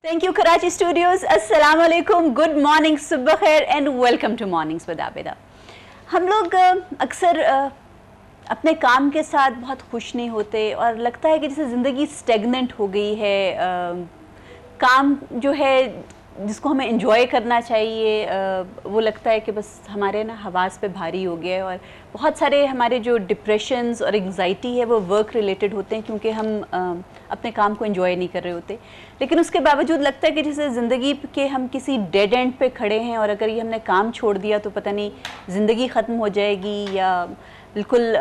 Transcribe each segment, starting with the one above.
Thank you Karachi Studios. Assalamu alaikum, good morning, सुबह खैर and welcome to Mornings with Abida. हम लोग अक्सर अपने काम के साथ बहुत खुश नहीं होते और लगता है कि जैसे ज़िंदगी स्टेगनेंट हो गई है। काम जो है जिसको हमें एंजॉय करना चाहिए वो लगता है कि बस हमारे ना हवास पे भारी हो गया है। और बहुत सारे हमारे जो डिप्रेशंस और एंग्जाइटी है वो वर्क रिलेटेड होते हैं क्योंकि हम अपने काम को एंजॉय नहीं कर रहे होते। लेकिन उसके बावजूद लगता है कि जैसे ज़िंदगी के हम किसी डेड एंड पे खड़े हैं और अगर ये हमने काम छोड़ दिया तो पता नहीं ज़िंदगी ख़त्म हो जाएगी या बिल्कुल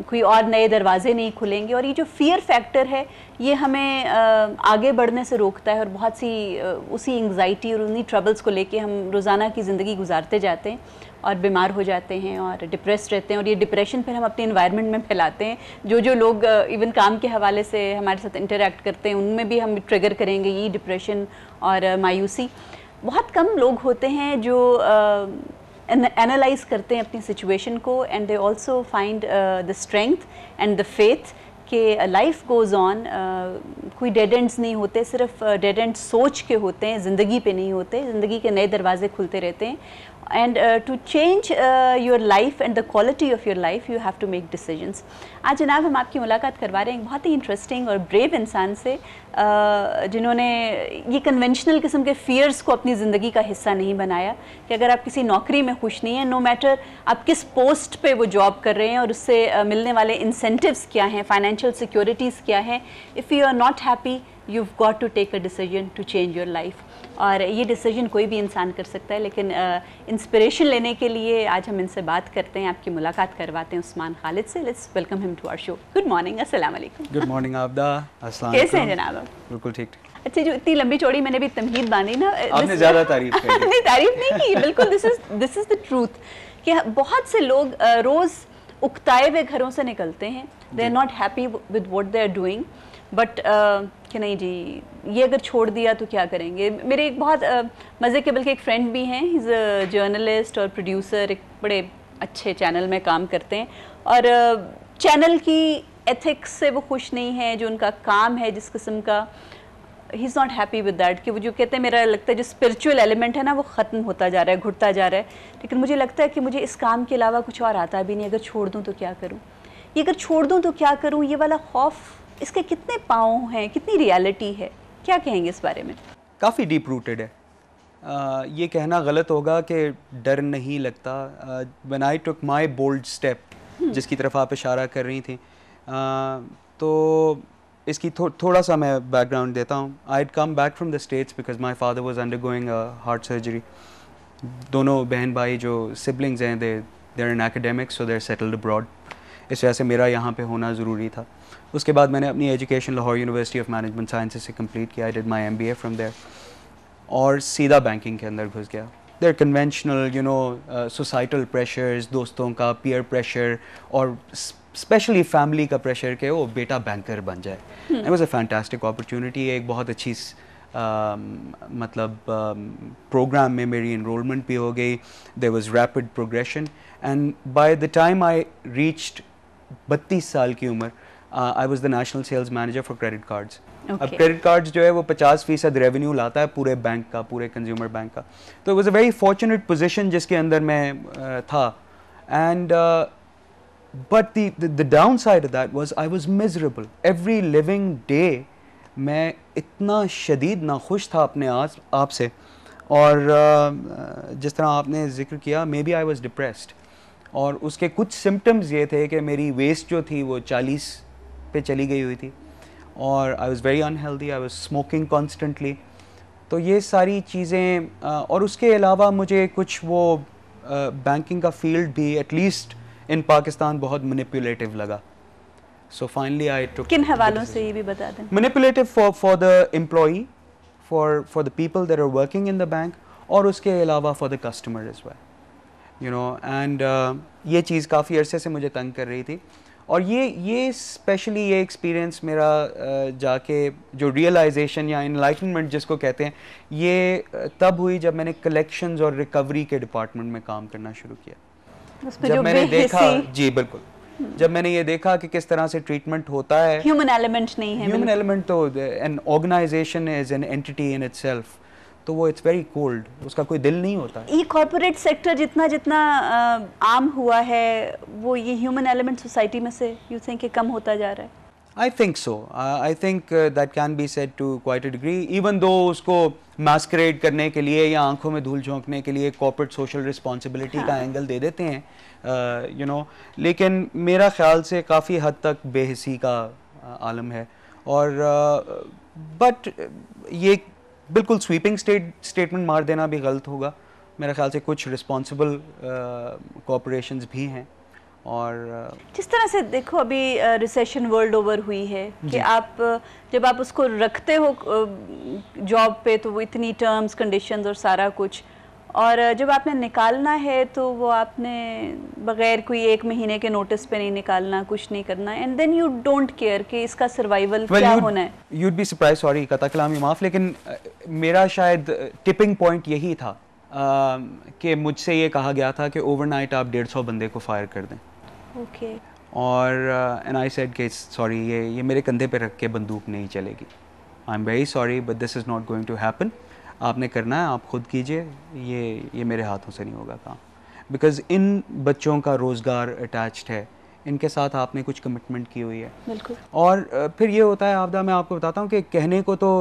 कोई और नए दरवाजे नहीं खुलेंगे। और ये जो फियर फैक्टर है ये हमें आगे बढ़ने से रोकता है और बहुत सी उसी एंग्जाइटी और उन्हीं ट्रबल्स को लेके हम रोज़ाना की ज़िंदगी गुजारते जाते हैं और बीमार हो जाते हैं और डिप्रेस रहते हैं। और ये डिप्रेशन फिर हम अपने इन्वायरमेंट में फैलाते हैं। जो लोग इवन काम के हवाले से हमारे साथ इंटरेक्ट करते हैं उनमें भी हम ट्रिगर करेंगे ये डिप्रेशन और मायूसी। बहुत कम लोग होते हैं जो एनालाइज करते हैं अपनी सिचुएशन को and they also find the strength and the faith कि लाइफ गोज़ ऑन। कोई डेड एंड्स नहीं होते, सिर्फ डेड एंड सोच के होते हैं, ज़िंदगी पे नहीं होते। ज़िंदगी के नए दरवाजे खुलते रहते हैं। And to change your life and the quality of your life you have to make decisions. आज जनाब हम आपकी मुलाकात करवा रहे हैं एक बहुत ही इंटरेस्टिंग और ब्रेव इंसान से जिन्होंने ये कन्वेंशनल किस्म के फियर्स को अपनी ज़िंदगी का हिस्सा नहीं बनाया कि अगर आप किसी नौकरी में खुश नहीं हैं, नो मैटर आप किस पोस्ट पे वो जॉब कर रहे हैं और उससे मिलने वाले इंसेंटिव्स क्या हैं, फाइनेंशियल सिक्योरिटीज़ क्या हैं, if you are not happy you've got to take a decision to change your life। और ये डिसीजन कोई भी इंसान कर सकता है। लेकिन इंस्पिरेशन लेने के लिए आज हम इनसे बात करते हैं, आपकी मुलाकात करवाते हैं उस्मान खालिद से। Let's welcome him to our show. Good morning, अस्सलाम वालेकुम। गुड मॉर्निंग आबिदा, अस्सलाम कैसे हैं जनाब आप? बिल्कुल ठीक। अच्छा, जो इतनी लंबी चौड़ी मैंने भी तमहीद बांधी ना, आपने ज़्यादा तारीफ की। नहीं तारीफ नहीं की, बिल्कुल दिस इज़ द ट्रूथ कि बहुत से लोग रोज़ उकताए हुए घरों से निकलते हैं। They are not happy with what they are doing but कि नहीं जी ये अगर छोड़ दिया तो क्या करेंगे। मेरे एक बहुत मज़े के बल्कि एक फ्रेंड भी हैं, इज़ अ जर्नलिस्ट और प्रोड्यूसर, एक बड़े अच्छे चैनल में काम करते हैं और चैनल की एथिक्स से वो खुश नहीं है। जो उनका काम है जिस किस्म का, he is not happy with that कि वो जो कहते हैं, मेरा लगता है जो स्पिरिचुअल एलिमेंट है ना वो ख़त्म होता जा रहा है, घुटता जा रहा है। लेकिन मुझे लगता है कि मुझे इस काम के अलावा कुछ और आता भी नहीं। अगर छोड़ दूँ तो क्या करूँ, ये अगर छोड़ दूँ तो क्या करूँ, ये वाला खौफ, इसके कितने पाँव हैं, कितनी रियलिटी है, क्या कहेंगे इस बारे में? काफ़ी डीप रूटेड है। ये कहना गलत होगा कि डर नहीं लगता। When I took my bold step, जिसकी तरफ आप इशारा कर रही थी, तो इसकी थोड़ा सा मैं बैकग्राउंड देता हूँ। I had come back from the States because my father was undergoing a heart surgery. दोनों बहन भाई जो सिबलिंग्स हैं they are in academics, so they are settled abroad. इस वजह से मेरा यहाँ पे होना ज़रूरी था। उसके बाद मैंने अपनी education Lahore University of Management Sciences से कंप्लीट किया। I did my MBA from there और सीधा बैंकिंग के अंदर घुस गया। देयर कन्वेंशनल सोसाइटल प्रेशर्स, दोस्तों का पीयर प्रेशर और स्पेशली फैमिली का प्रेशर के वो बेटा बैंकर बन जाए। It was a fantastic opportunity. एक बहुत अच्छी प्रोग्राम में मेरी इनरोलमेंट भी हो गई। There was rapid progression and by the time I reached 32 साल की उम्र, I was the national sales manager for credit cards. अब क्रेडिट कार्ड्स जो है वो 50% रेवेन्यू लाता है पूरे बैंक का, पूरे कंज्यूमर बैंक का। तो it was a very fortunate position जिसके अंदर मैं था। And but the down side of that was I was miserable every living day. मैं इतना शदीद नाखुश था अपने आप से। और जिस तरह आपने जिक्र किया, maybe I was depressed. और उसके कुछ सिम्टम्स ये थे कि मेरी वेस्ट जो थी वो 40 पे चली गई हुई थी और I was very unhealthy, I was smoking constantly. तो ये सारी चीज़ें और उसके अलावा मुझे कुछ वो बैंकिंग का फील्ड भी एटलीस्ट इन पाकिस्तान बहुत मैनिपुलेटिव लगा। So finally I took. किन हवालों से ये भी बता दें? Manipulative for the employee, for the people that are working in the bank, और उसके अलावा for the customer as well, you know. And ये चीज़ काफ़ी अरसे से मुझे तंग कर रही थी। और ये स्पेशली ये एक्सपीरियंस मेरा जाके जो रियलाइजेशन या इनलाइटनमेंट जिसको कहते हैं, ये तब हुई जब मैंने कलेक्शंस और रिकवरी के डिपार्टमेंट में काम करना शुरू किया। जब मैंने देखा, जी बिल्कुल, जब मैंने ये देखा कि किस तरह से ट्रीटमेंट होता है, ह्यूमन एलिमेंट नहीं है, ह्यूमन एलिमेंट तो an organisation is an entity in itself, तो वो इट्स वेरी कोल्ड, उसका कोई दिल नहीं होता। ई कॉर्पोरेट सेक्टर जितना जितना आम हुआ है, वो ये ह्यूमन एलिमेंट सोसाइटी में से यू थिंक कम होता जा रहा है? I think so. I think that can be said to quite a degree, even though उसको masquerade करने के लिए या आंखों में धूल झोंकने के लिए corporate social responsibility का एंगल दे देते हैं, you know, लेकिन मेरा ख्याल से काफ़ी हद तक बेहिसी का आलम है। और बट ये बिल्कुल स्वीपिंग स्टेटमेंट मार देना भी गलत होगा। मेरा ख्याल से कुछ रिस्पॉन्सिबल कॉरपोरेशंस भी हैं। और जिस तरह से देखो अभी रिसेशन वर्ल्ड ओवर हुई है कि आप जब आप उसको रखते हो जॉब पे तो वो इतनी टर्म्स कंडीशंस और सारा कुछ, और जब आपने निकालना है तो वो आपने बगैर कोई 1 महीने के नोटिस पे नहीं निकालना, कुछ नहीं करना, and then you don't care कि इसका सर्वाइवल क्या होना है। यूड बी सरप्राइज, सॉरी कता कलामी माफ़, लेकिन मेरा शायद टिपिंग पॉइंट यही था कि मुझसे ये कहा गया था कि ओवरनाइट आप 150 बंदे को फायर कर दें। ओके। और एंड आई सेड कि सॉरी, ये मेरे कंधे पे रख के बंदूक नहीं चलेगी, I am very sorry but this is not going to happen. आपने करना है आप खुद कीजिए, ये मेरे हाथों से नहीं होगा काम, बिकॉज इन बच्चों का रोज़गार अटैच्ड है, इनके साथ आपने कुछ कमिटमेंट की हुई है। बिल्कुल। और फिर ये होता है आपदा, मैं आपको बताता हूँ कि कहने को तो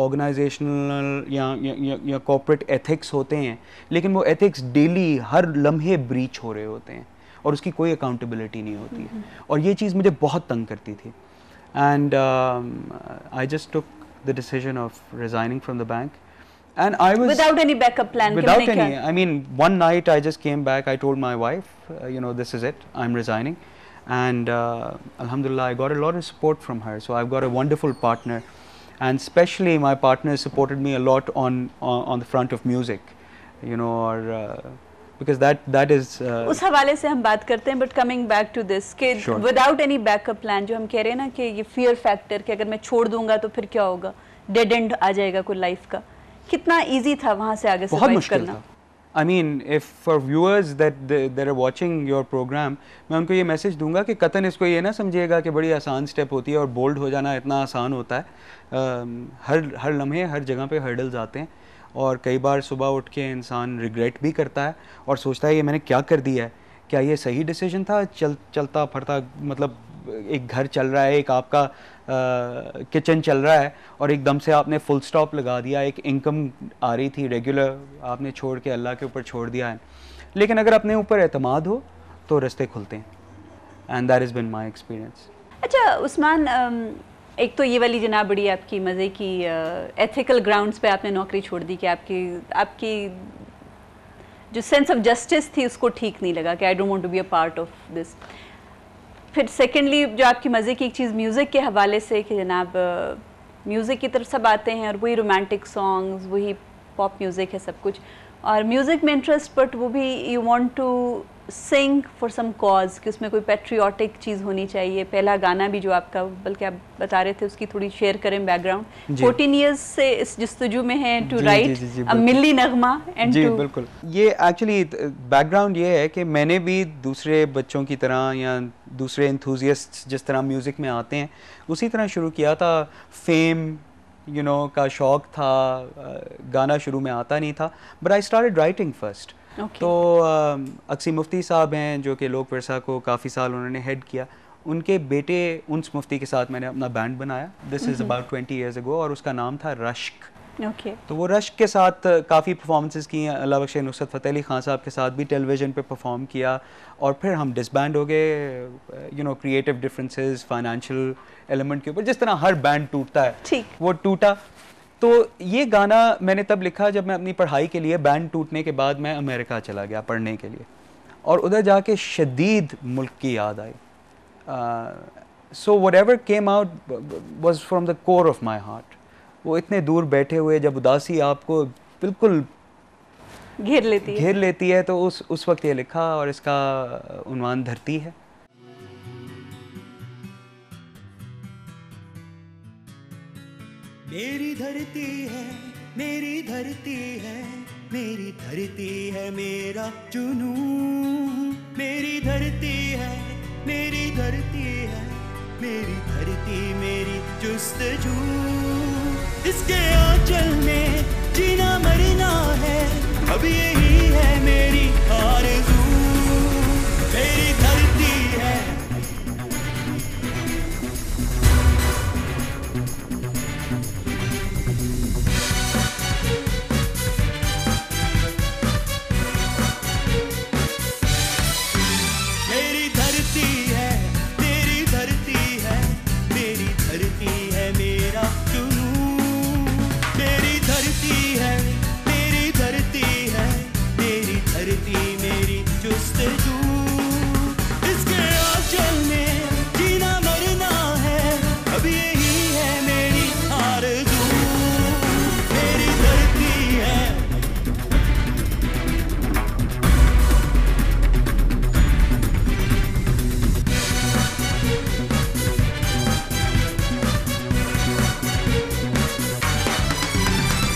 ऑर्गेनाइजेशनल या कॉर्पोरेट एथिक्स होते हैं, लेकिन वो एथिक्स डेली हर लम्हे ब्रीच हो रहे होते हैं और उसकी कोई अकाउंटेबिलिटी नहीं होती है। और ये चीज़ मुझे बहुत तंग करती थी। And I just took the decision of resigning from the bank, and I was without any backup plan, without any, I mean one night I just came back, I told my wife, you know, this is it, I'm resigning, and alhamdulillah I got a lot of support from her, so I've got a wonderful partner, and especially my partner supported me a lot on the front of music, you know, or because that is उस हवाले से हम बात करते हैं, but coming back to this कि without any backup plan, जो हम कह रहे हैं ना कि ये fear factor कि अगर मैं छोड़ दूंगा तो फिर क्या होगा, dead end आ जाएगा कोई लाइफ का, कितना इजी था वहाँ से आगे सर्वाइव करना? I mean, if for viewers that are watching your program, मैं उनको ये मैसेज दूंगा कि कतन इसको ये ना समझिएगा कि बड़ी आसान स्टेप होती है और बोल्ड हो जाना इतना आसान होता है। हर लम्हे हर जगह पे हर्डल्स आते हैं और कई बार सुबह उठ के इंसान रिग्रेट भी करता है और सोचता है ये मैंने क्या कर दिया है, क्या ये सही डिसीजन था? चलता फरता, मतलब एक घर चल रहा है, एक आपका किचन चल रहा है और एकदम से आपने फुल स्टॉप लगा दिया, एक इनकम आ रही थी रेगुलर, आपने छोड़ के अल्लाह के ऊपर छोड़ दिया है। लेकिन अगर अपने ऊपर एतमाद हो तो रास्ते खुलते हैं, and that is been my experience. अच्छा उस्मान, एक तो ये वाली जनाब बड़ी आपकी मज़े की एथिकल ग्राउंड्स पे आपने नौकरी छोड़ दी कि आपकी जो सेंस ऑफ जस्टिस थी उसको ठीक नहीं लगा कि I don't want to be a part of this. फिर सेकेंडली जो आपकी मज़े की एक चीज़ म्यूज़िक के हवाले से कि जनाब म्यूज़िक की तरफ सब आते हैं और वही रोमांटिक सॉन्ग्स, वही पॉप म्यूज़िक है सब कुछ, और म्यूज़िक में इंटरेस्ट, बट वो भी you want to sing for some cause कि उसमें कोई पेट्रियाटिक चीज़ होनी चाहिए। पहला गाना भी जो आपका, बल्कि आप बता रहे थे, उसकी थोड़ी शेयर करें बैकग्राउंड। 14 ईयर्स से इस जस्तजू में है टू राइट अ मिल्ली नगमा एंड जी बिल्कुल। ये एक्चुअली बैकग्राउंड ये है कि मैंने भी दूसरे बच्चों की तरह या दूसरे एंथुजियास्ट जिस तरह म्यूज़िक में आते हैं उसी तरह शुरू किया था। फेम का शौक़ था, गाना शुरू में आता नहीं था, but I started writing first. तो अक्सी मुफ्ती साहब हैं जो कि लोक विरसा को काफ़ी साल उन्होंने हेड किया, उनके बेटे उन्स मुफ्ती के साथ मैंने अपना बैंड बनाया, this is about 20 years ago, और उसका नाम था रश्क। तो वो रश्क के साथ काफ़ी परफॉर्मेंसेस की, अल्लाह बख्शे नुसरत फ़तेह अली ख़ान साहब के साथ भी टेलीविज़न पे परफॉर्म किया, और फिर हम डिसबैंड हो गए, क्रिएटिव डिफरेंसेस, फाइनेंशियल एलिमेंट के ऊपर, जिस तरह हर बैंड टूटता है वो टूटा। तो ये गाना मैंने तब लिखा जब मैं अपनी पढ़ाई के लिए, बैंड टूटने के बाद मैं अमेरिका चला गया पढ़ने के लिए, और उधर जाके शदीद मुल्क की याद आई। So whatever came out was from the core of my heart. वो इतने दूर बैठे हुए जब उदासी आपको बिल्कुल घेर लेती है तो उस वक्त ये लिखा, और इसका उन्वान धरती है। मेरी धरती है, मेरी धरती है, मेरी धरती है मेरा जुनून। मेरी धरती है, मेरी धरती है, मेरी धरती मेरी जुस्तजू। इसके आंचल में जीना मरना है, अब यही है मेरी आरज़ू। मेरी धरती है, मेरी धरती है, मेरी धरती है, मेरी धरती है मेरा जुनून। मेरी धरती है, मेरी धरती है, मेरी धरती मेरी जुस्तजू। इसके आंचल में जीना मरना है, अब यही है मेरी आरज़ू। मेरी धरती है,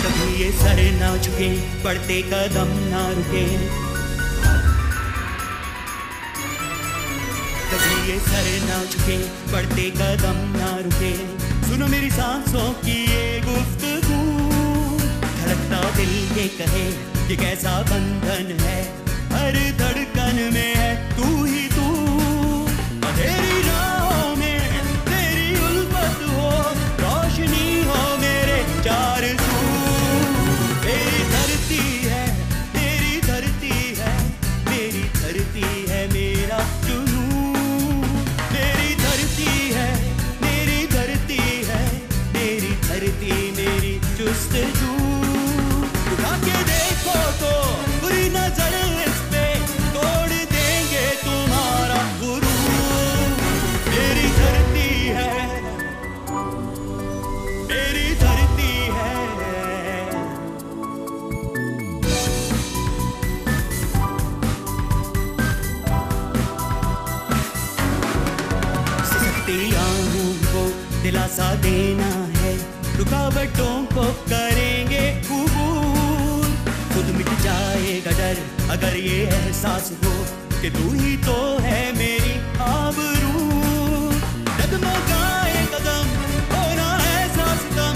कभी ये सर ना झुके, बढ़ते कदम ना रुके। कभी ये सर ना झुके, बढ़ते कदम ना रुके। सुनो मेरी सांसों की ये गुफ्तगू, धड़कता दिल ये कहे ये कैसा बंधन है। हर धड़कन में है तू ही तू, अंधेरी राहों में तेरी उल्फत हो, रोशनी हो मेरे चार सू। मेरी धरती है, मेरी धरती है, मेरी धरती है मेरा जुनून। मेरी धरती है, मेरी धरती है, मेरी धरती मेरी जुस्तजू। उठा के देखो तो बुरी नजर इस पे, तोड़ देंगे तुम्हारा गुरूर। मेरी धरती है, मेरी धरती है, सिसकती आहों को दिलासा देना है, रुकावटों को करेंगे कबूल। खुद मिट जाएगा डर अगर ये एहसास हो कि तू ही तो है मेरी आबरू। डगमगाए कदम, होना एहसास कम,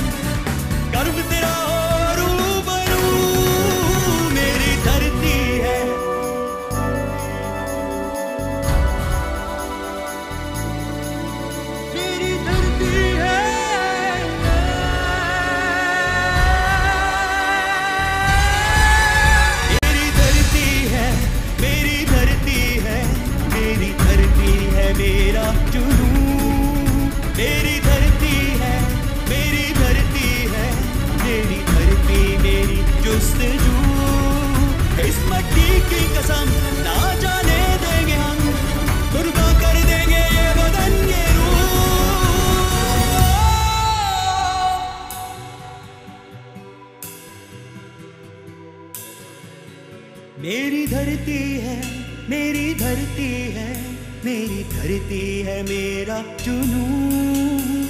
गर्व तेरा हो रूबरू। मेरी धरती है, मेरी धरती है, मेरी धरती है, मेरी धरती है, मेरी धरती है मेरा जुनून। मेरी धरती है, मेरी धरती है, मेरी धरती मेरी जुस्तजू। इस मट्टी की कसम ना जाने देंगे हम, कुर्बान कर देंगे ये बदन ये रूह। मेरी धरती है, मेरी धरती है, मेरी धरती है मेरा जुनून।